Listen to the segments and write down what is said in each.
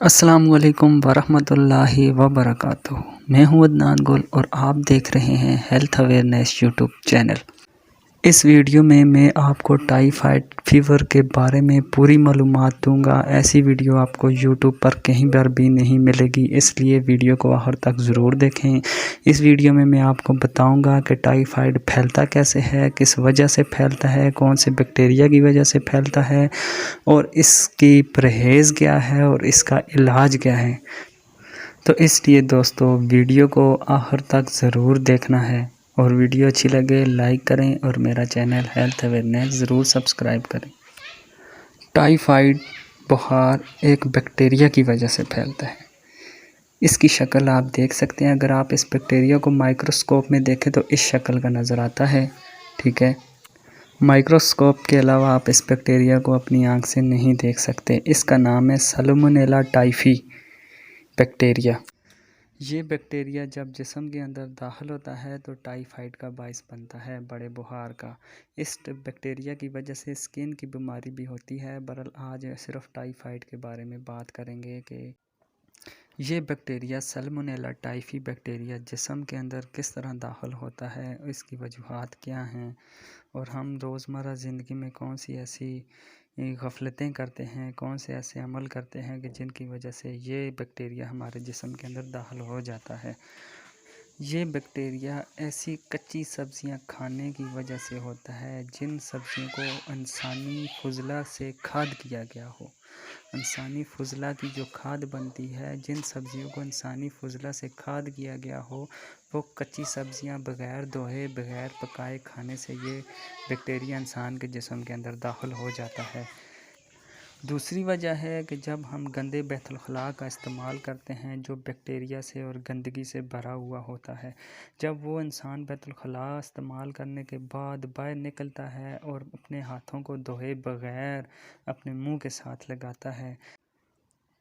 السلام علیکم ورحمۃ اللہ وبرکاتہ۔ میں ہوں عدنان گل اور آپ دیکھ رہے ہیں ہیلتھ اویئرنیس یوٹیوب چینل۔ اس ویڈیو میں آپ کو ٹائیفائڈ فیور کے بارے میں پوری معلومات دوں گا۔ ایسی ویڈیو آپ کو یوٹیوب پر کہیں پر بھی نہیں ملے گی، اس لیے ویڈیو کو آخر تک ضرور دیکھیں۔ اس ویڈیو میں آپ کو بتاؤں گا کہ ٹائیفائڈ پھیلتا کیسے ہے، کس وجہ سے پھیلتا ہے، کون سے بیکٹیریا کی وجہ سے پھیلتا ہے اور اس کی پرہیز کیا ہے اور اس کا علاج کیا ہے۔ تو اس لیے دوستو ویڈیو کو آخر تک ضرور دیکھنا ہے، اور ویڈیو اچھی لگے لائک کریں اور میرا چینل ہیلتھ اویئرنیس ضرور سبسکرائب کریں۔ ٹائیفائڈ بخار ایک بیکٹیریا کی وجہ سے پھیلتا ہے۔ اس کی شکل آپ دیکھ سکتے ہیں، اگر آپ اس بیکٹیریا کو مائکروسکوپ میں دیکھیں تو اس شکل کا نظر آتا ہے، ٹھیک ہے۔ مائکروسکوپ کے علاوہ آپ اس بیکٹیریا کو اپنی آنکھ سے نہیں دیکھ سکتے۔ اس کا نام ہے سالمونیلا ٹائفی بیکٹیریا۔ یہ بیکٹیریا جب جسم کے اندر داخل ہوتا ہے تو ٹائیفائڈ کا باعث بنتا ہے، بڑے بخار کا۔ اس بیکٹیریا کی وجہ سے اسکن کی بیماری بھی ہوتی ہے۔ بہرحال آج صرف ٹائیفائڈ کے بارے میں بات کریں گے کہ یہ بیکٹیریا سالمونیلا ٹائفی بیکٹیریا جسم کے اندر کس طرح داخل ہوتا ہے، اس کی وجوہات کیا ہیں، اور ہم روزمرہ زندگی میں کون سی ایسی غفلتیں کرتے ہیں، کون سے ایسے عمل کرتے ہیں کہ جن کی وجہ سے یہ بیکٹیریا ہمارے جسم کے اندر داخل ہو جاتا ہے۔ یہ بیکٹیریا ایسی کچی سبزیاں کھانے کی وجہ سے ہوتا ہے جن سبزیوں کو انسانی فضلہ سے کھاد کیا گیا ہو۔ انسانی فضلہ کی جو کھاد بنتی ہے، جن سبزیوں کو انسانی فضلہ سے کھاد کیا گیا ہو، وہ کچی سبزیاں بغیر دھوئے بغیر پکائے کھانے سے یہ بیکٹیریا انسان کے جسم کے اندر داخل ہو جاتا ہے۔ دوسری وجہ ہے کہ جب ہم گندے بیت الخلاء کا استعمال کرتے ہیں جو بیکٹیریا سے اور گندگی سے بھرا ہوا ہوتا ہے، جب وہ انسان بیت الخلاء استعمال کرنے کے بعد باہر نکلتا ہے اور اپنے ہاتھوں کو دھوئے بغیر اپنے منہ کے ساتھ لگاتا ہے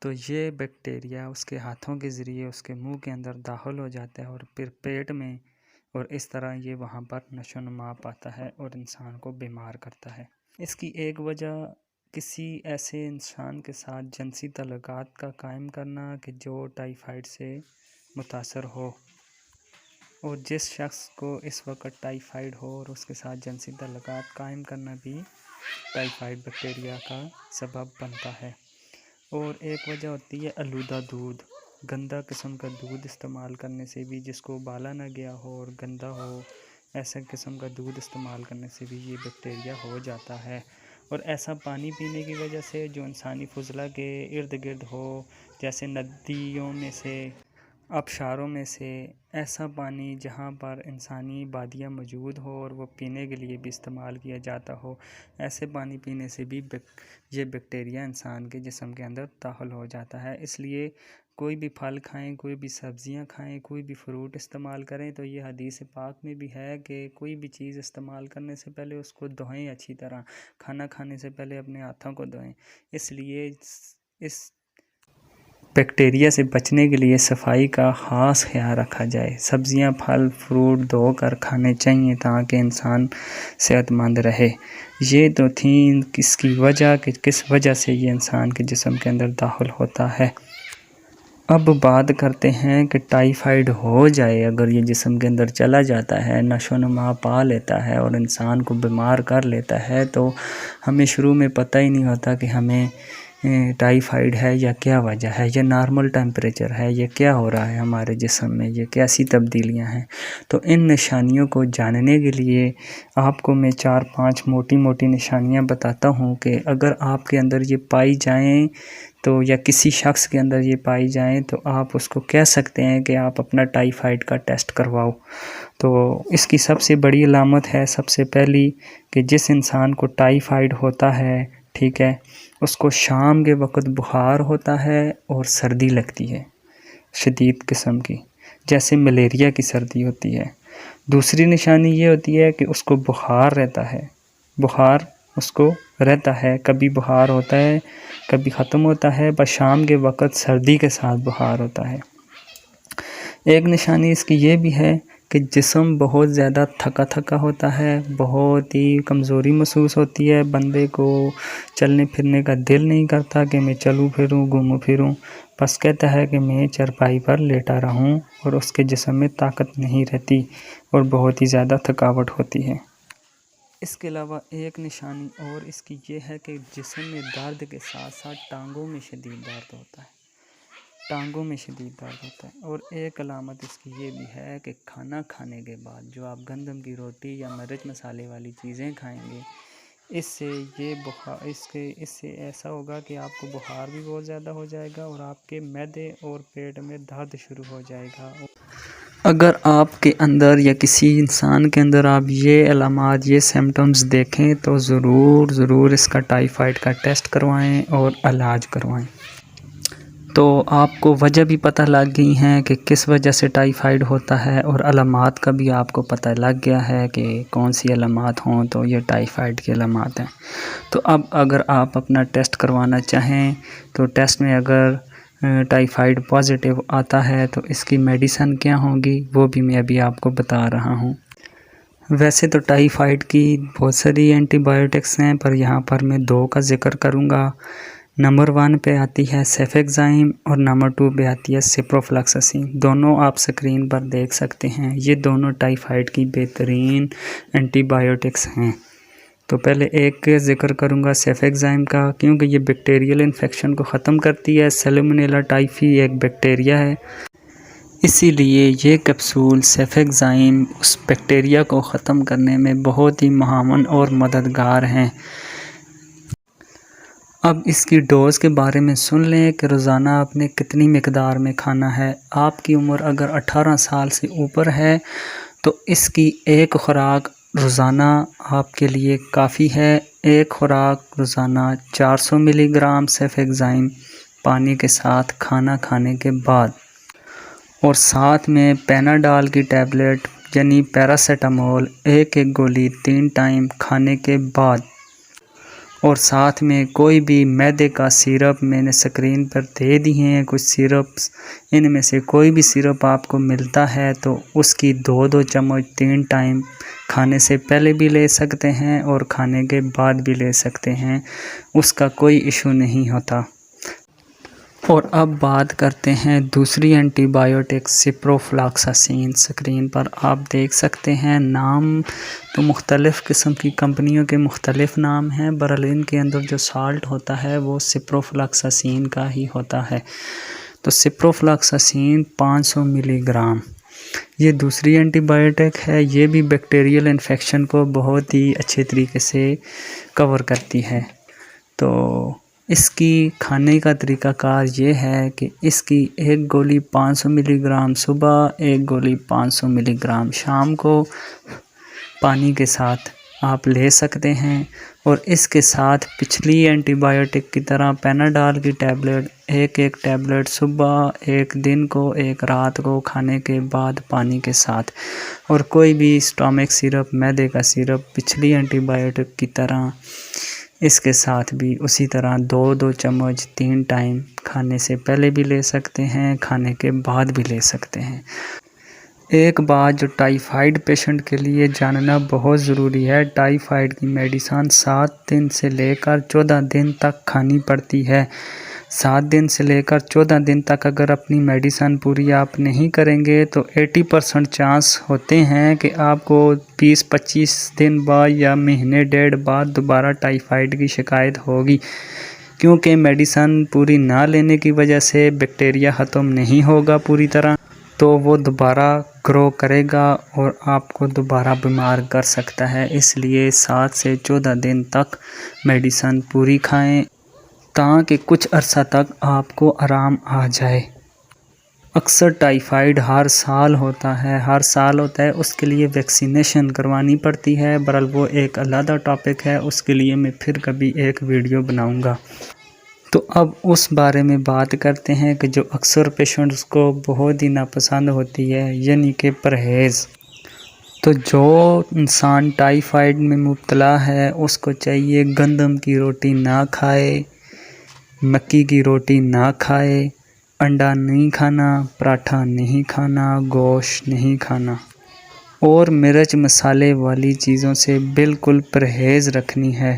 تو یہ بیکٹیریا اس کے ہاتھوں کے ذریعے اس کے منہ کے اندر داخل ہو جاتا ہے اور پھر پیٹ میں، اور اس طرح یہ وہاں پر نشو و نما پاتا ہے اور انسان کو بیمار کرتا ہے۔ اس کی ایک وجہ کسی ایسے انسان کے ساتھ جنسی تعلقات کا قائم کرنا کہ جو ٹائیفائڈ سے متاثر ہو، اور جس شخص کو اس وقت ٹائیفائڈ ہو اور اس کے ساتھ جنسی تعلقات قائم کرنا بھی ٹائیفائڈ بیکٹیریا کا سبب بنتا ہے۔ اور ایک وجہ ہوتی ہے آلودہ دودھ، گندا قسم کا دودھ استعمال کرنے سے بھی، جس کو ابالا نہ گیا ہو اور گندا ہو، ایسے قسم کا دودھ استعمال کرنے سے بھی یہ بیکٹیریا ہو جاتا ہے۔ اور ایسا پانی پینے کی وجہ سے جو انسانی فضلہ کے ارد گرد ہو، جیسے ندیوں میں سے، آبشاروں میں سے، ایسا پانی جہاں پر انسانی آبادیاں موجود ہو اور وہ پینے کے لیے بھی استعمال کیا جاتا ہو، ایسے پانی پینے سے بھی یہ بیکٹیریا انسان کے جسم کے اندر داخل ہو جاتا ہے۔ اس لیے کوئی بھی پھل کھائیں، کوئی بھی سبزیاں کھائیں، کوئی بھی فروٹ استعمال کریں تو یہ حدیث پاک میں بھی ہے کہ کوئی بھی چیز استعمال کرنے سے پہلے اس کو دھوئیں اچھی طرح، کھانا کھانے سے پہلے اپنے ہاتھوں کو دھوئیں۔ اس لیے اس بیکٹیریا سے بچنے کے لیے صفائی کا خاص خیال رکھا جائے۔ سبزیاں، پھل، فروٹ دھو کر کھانے چاہیے تاکہ انسان صحت مند رہے۔ یہ تو تھیں کس کی وجہ کہ کس وجہ سے یہ انسان کے جسم کے اندر داخل ہوتا ہے۔ اب بات کرتے ہیں کہ ٹائیفائڈ ہو جائے، اگر یہ جسم کے اندر چلا جاتا ہے، نشو و نما پا لیتا ہے اور انسان کو بیمار کر لیتا ہے، تو ہمیں شروع میں پتہ ہی نہیں ہوتا کہ ہمیں ٹائیفائڈ ہے یا کیا وجہ ہے، یہ نارمل ٹیمپریچر ہے، یہ کیا ہو رہا ہے ہمارے جسم میں، یہ کیسی تبدیلیاں ہیں۔ تو ان نشانیوں کو جاننے کے لیے آپ کو میں 4-5 موٹی موٹی نشانیاں بتاتا ہوں کہ اگر آپ کے اندر یہ پائی جائیں تو، یا کسی شخص کے اندر یہ پائی جائیں تو آپ اس کو کہہ سکتے ہیں کہ آپ اپنا ٹائیفائڈ کا ٹیسٹ کرواؤ۔ تو اس کی سب سے بڑی علامت ہے، سب سے پہلی، کہ جس انسان کو ٹائیفائڈ ہوتا ہے، ٹھیک ہے، اس کو شام کے وقت بخار ہوتا ہے اور سردی لگتی ہے شدید قسم کی، جیسے ملیریا کی سردی ہوتی ہے۔ دوسری نشانی یہ ہوتی ہے کہ اس کو بخار رہتا ہے، بخار اس کو رہتا ہے، کبھی بخار ہوتا ہے کبھی ختم ہوتا ہے، بس شام کے وقت سردی کے ساتھ بخار ہوتا ہے۔ ایک نشانی اس کی یہ بھی ہے کہ جسم بہت زیادہ تھکا تھکا ہوتا ہے، بہت ہی کمزوری محسوس ہوتی ہے، بندے کو چلنے پھرنے کا دل نہیں کرتا کہ میں چلوں پھروں گھوموں پھروں، بس کہتا ہے کہ میں چارپائی پر لیٹا رہوں، اور اس کے جسم میں طاقت نہیں رہتی اور بہت ہی زیادہ تھکاوٹ ہوتی ہے۔ اس کے علاوہ ایک نشانی اور اس کی یہ ہے کہ جسم میں درد کے ساتھ ساتھ ٹانگوں میں شدید درد ہوتا ہے، اور ایک علامت اس کی یہ بھی ہے کہ کھانا کھانے کے بعد جو آپ گندم کی روٹی یا مرچ مسالے والی چیزیں کھائیں گے، اس سے ایسا ہوگا کہ آپ کو بخار بھی بہت زیادہ ہو جائے گا اور آپ کے معدے اور پیٹ میں درد شروع ہو جائے گا۔ اگر آپ کے اندر یا کسی انسان کے اندر آپ یہ علامات، یہ سمٹمز دیکھیں تو ضرور اس کا ٹائیفائیڈ کا ٹیسٹ کروائیں اور علاج کروائیں۔ تو آپ کو وجہ بھی پتہ لگ گئی ہیں کہ کس وجہ سے ٹائیفائیڈ ہوتا ہے، اور علامات کا بھی آپ کو پتہ لگ گیا ہے کہ کون سی علامات ہوں تو یہ ٹائیفائیڈ کی علامات ہیں۔ تو اب اگر آپ اپنا ٹیسٹ کروانا چاہیں تو ٹیسٹ میں اگر ٹائیفائیڈ پازیٹیو آتا ہے تو اس کی میڈیسن کیا ہوں گی وہ بھی میں ابھی آپ کو بتا رہا ہوں۔ ویسے تو ٹائیفائیڈ کی بہت ساری اینٹی بائیوٹکس ہیں، پر یہاں پر میں 2 کا ذکر کروں گا۔ نمبر 1 پہ آتی ہے سیفیکزائم اور نمبر 2 پہ آتی ہے سپروفلاکساسین۔ دونوں آپ سکرین پر دیکھ سکتے ہیں، یہ دونوں ٹائیفائیڈ کی بہترین اینٹی بائیوٹکس ہیں۔ تو پہلے ایک ذکر کروں گا سیفیکزائم کا، کیونکہ یہ بیکٹیریل انفیکشن کو ختم کرتی ہے۔ سیلمونیلا ٹائفی ایک بیکٹیریا ہے، اسی لیے یہ کیپسول سیفیکزائم اس بیکٹیریا کو ختم کرنے میں بہت ہی معاون اور مددگار ہیں۔ اب اس کی ڈوز کے بارے میں سن لیں کہ روزانہ آپ نے کتنی مقدار میں کھانا ہے۔ آپ کی عمر اگر 18 سال سے اوپر ہے تو اس کی ایک خوراک روزانہ آپ کے لیے کافی ہے۔ ایک خوراک روزانہ 400 ملی گرام سیفیکزائم پانی کے ساتھ کھانا کھانے کے بعد، اور ساتھ میں پیناڈال کی ٹیبلٹ یعنی پیراسیٹامول ایک گولی 3 ٹائم کھانے کے بعد، اور ساتھ میں کوئی بھی معدے کا سیرپ میں نے سکرین پر دے دی ہیں کچھ سیرپس، ان میں سے کوئی بھی سیرپ آپ کو ملتا ہے تو اس کی 2 چمچ 3 ٹائم کھانے سے پہلے بھی لے سکتے ہیں اور کھانے کے بعد بھی لے سکتے ہیں، اس کا کوئی ایشو نہیں ہوتا۔ اور اب بات کرتے ہیں دوسری اینٹی بائیوٹک سپروفلاکساسین۔ سکرین پر آپ دیکھ سکتے ہیں، نام تو مختلف قسم کی کمپنیوں کے مختلف نام ہیں، برحال ان کے اندر جو سالٹ ہوتا ہے وہ سپروفلاکساسین کا ہی ہوتا ہے۔ تو سپروفلاکساسین 500 ملی گرام، یہ دوسری اینٹی بائیوٹک ہے، یہ بھی بیکٹیریل انفیکشن کو بہت ہی اچھے طریقے سے کور کرتی ہے۔ تو اس کی کھانے کا طریقہ کار یہ ہے کہ اس کی ایک گولی 500 ملی گرام صبح، ایک گولی 500 ملی گرام شام کو پانی کے ساتھ آپ لے سکتے ہیں، اور اس کے ساتھ پچھلی اینٹی بائیوٹک کی طرح پیناڈال کی ٹیبلٹ ایک ٹیبلٹ صبح، ایک دن کو، ایک رات کو کھانے کے بعد پانی کے ساتھ، اور کوئی بھی اسٹامک سیرپ معدے کا سیرپ پچھلی اینٹی بائیوٹک کی طرح اس کے ساتھ بھی اسی طرح 2 چمچ 3 ٹائم کھانے سے پہلے بھی لے سکتے ہیں، کھانے کے بعد بھی لے سکتے ہیں۔ ایک بات جو ٹائیفائیڈ پیشنٹ کے لیے جاننا بہت ضروری ہے، ٹائیفائیڈ کی میڈیسن 7 دن سے لے کر 14 دن تک کھانی پڑتی ہے۔ 7 دن سے لے کر 14 دن تک اگر اپنی میڈیسن پوری آپ نہیں کریں گے تو 80% چانس ہوتے ہیں کہ آپ کو 20-25 دن بعد یا مہینے ڈیڑھ بعد دوبارہ ٹائیفائیڈ کی شکایت ہوگی، کیونکہ میڈیسن پوری نہ لینے کی وجہ سے بیکٹیریا ختم نہیں ہوگا پوری طرح، تو وہ دوبارہ گرو کرے گا اور آپ کو دوبارہ بیمار کر سکتا ہے۔ اس لیے 7 سے 14 دن تک میڈیسن پوری کھائیں تاکہ کچھ عرصہ تک آپ کو آرام آ جائے۔ اکثر ٹائیفائیڈ ہر سال ہوتا ہے، اس کے لیے ویکسینیشن کروانی پڑتی ہے، برحال وہ ایک علیحدہ ٹاپک ہے، اس کے لیے میں پھر کبھی ایک ویڈیو بناؤں گا۔ تو اب اس بارے میں بات کرتے ہیں کہ جو اکثر پیشنٹس کو بہت ہی ناپسند ہوتی ہے، یعنی کہ پرہیز۔ تو جو انسان ٹائیفائیڈ میں مبتلا ہے اس کو چاہیے گندم کی روٹی نہ کھائے، مکی کی روٹی نہ کھائے، انڈا نہیں کھانا، پراٹھا نہیں کھانا، گوشت نہیں کھانا۔ اور مرچ مسالے والی چیزوں سے بالکل پرہیز رکھنی ہے۔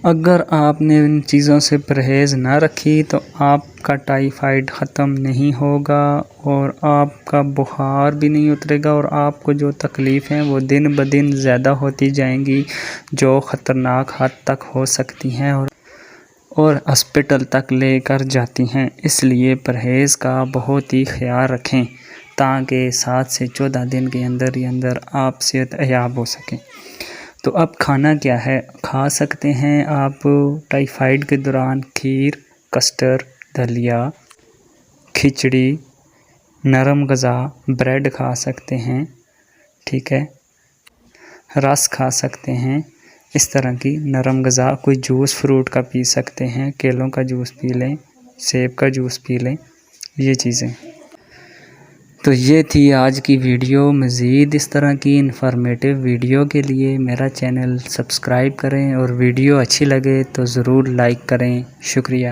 اگر آپ نے ان چیزوں سے پرہیز نہ رکھی تو آپ کا ٹائیفائڈ ختم نہیں ہوگا اور آپ کا بخار بھی نہیں اترے گا، اور آپ کو جو تکلیف ہیں وہ دن بدن زیادہ ہوتی جائیں گی، جو خطرناک حد تک ہو سکتی ہیں اور ہسپتال تک لے کر جاتی ہیں۔ اس لیے پرہیز کا بہت ہی خیال رکھیں تاکہ 7 سے 14 دن کے اندر ہی اندر آپ صحت یاب ہو سکیں۔ تو اب کھانا کیا ہے؟ کھا سکتے ہیں آپ ٹائیفائڈ کے دوران کھیر، کسٹرڈ، دلیا، کھچڑی، نرم غذا، بریڈ کھا سکتے ہیں، ٹھیک ہے، رس کھا سکتے ہیں، اس طرح کی نرم غذا۔ کوئی جوس فروٹ کا پی سکتے ہیں، کیلوں کا جوس پی لیں، سیب کا جوس پی لیں، یہ چیزیں۔ تو یہ تھی آج کی ویڈیو۔ مزید اس طرح کی انفارمیٹیو ویڈیو کے لیے میرا چینل سبسکرائب کریں، اور ویڈیو اچھی لگے تو ضرور لائک کریں۔ شکریہ۔